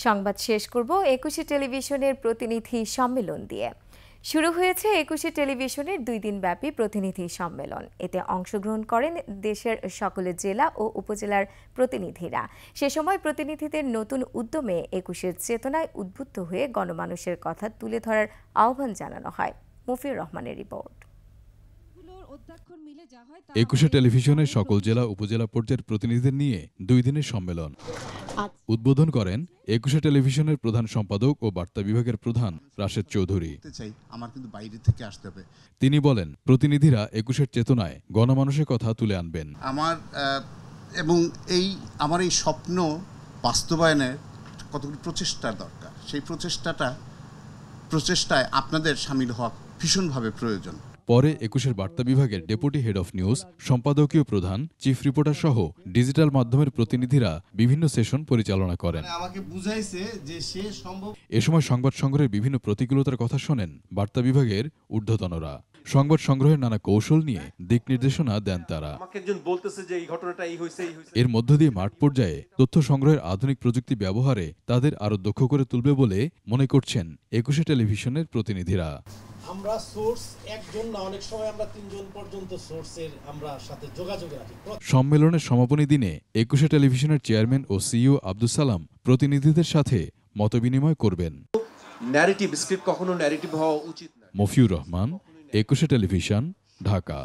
সংবাদ শেষ করব একুশে টেলিভিশনের প্রতিনিধি সম্মেলন দিয়ে। শুরু হয়েছে একুশে টেলিভিশনের 2 দিনব্যাপী প্রতিনিধি সম্মেলন। এতে অংশগ্রহণ করেন দেশের সকল জেলা ও উপজেলার প্রতিনিধিরা। সে সময় প্রতিনিধিদের নতুন উদ্যমে একুশের চেতনায় উদ্বুদ্ধ হয়ে গণমানুষের কথা তুলে ধরার আহ্বান জানানো হয়। মফিউর রহমানের রিপোর্ট। একুশে টেলিভিশনের সকল জেলা উপজেলা পর্যায়ের প্রতিনিধিদের নিয়ে 2 দিনের সম্মেলন উদ্বোধন করেন একুশে টেলিভিশনের প্রধান সম্পাদক ও বার্তা বিভাগের প্রধান রাশেদ চৌধুরী। তিনি বলেন, প্রতিনিধিরা একুশের চেতনায় গণমানুষের কথা তুলে আনবেন। আমার এই স্বপ্ন বাস্তবায়নের কতগুলো প্রচেষ্টার দরকার। সেই প্রচেষ্টায় আপনাদের সামিল হওয়া ভীষণভাবে প্রয়োজন। পরে একুশের বার্তা বিভাগের ডেপুটি হেড অফ নিউজ, সম্পাদকীয় প্রধান, চিফ রিপোর্টার সহ ডিজিটাল মাধ্যমের প্রতিনিধিরা বিভিন্ন সেশন পরিচালনা করেন। এ সময় সংবাদ সংগ্রহের বিভিন্ন প্রতিকূলতার কথা শোনেন বার্তা বিভাগের ঊর্ধ্বতনরা। সংবাদ সংগ্রহের নানা কৌশল নিয়ে দিক নির্দেশনা দেন তারা। এর মধ্য দিয়ে মাঠ পর্যায়ে তথ্য সংগ্রহের আধুনিক প্রযুক্তি ব্যবহারে তাদের আরও দক্ষ করে তুলবে বলে মনে করছেন একুশে টেলিভিশনের প্রতিনিধিরা। আমরা সোর্স একজন না, অনেক সময় আমরা 3 জন পর্যন্ত সোর্সের আমরা সাথে যোগাযোগ রাখি। সম্মেলনের সমাপনী দিনে একুশে টেলিভিশনের চেয়ারম্যান ও সিইও আব্দুল সালাম প্রতিনিধিদের সাথে মতবিনিময় করবেন। ন্যারেটিভ স্ক্রিপ্ট কখনো ন্যারেটিভ হওয়া উচিত না। মফিউর রহমান, একুশে টেলিভিশন, ঢাকা।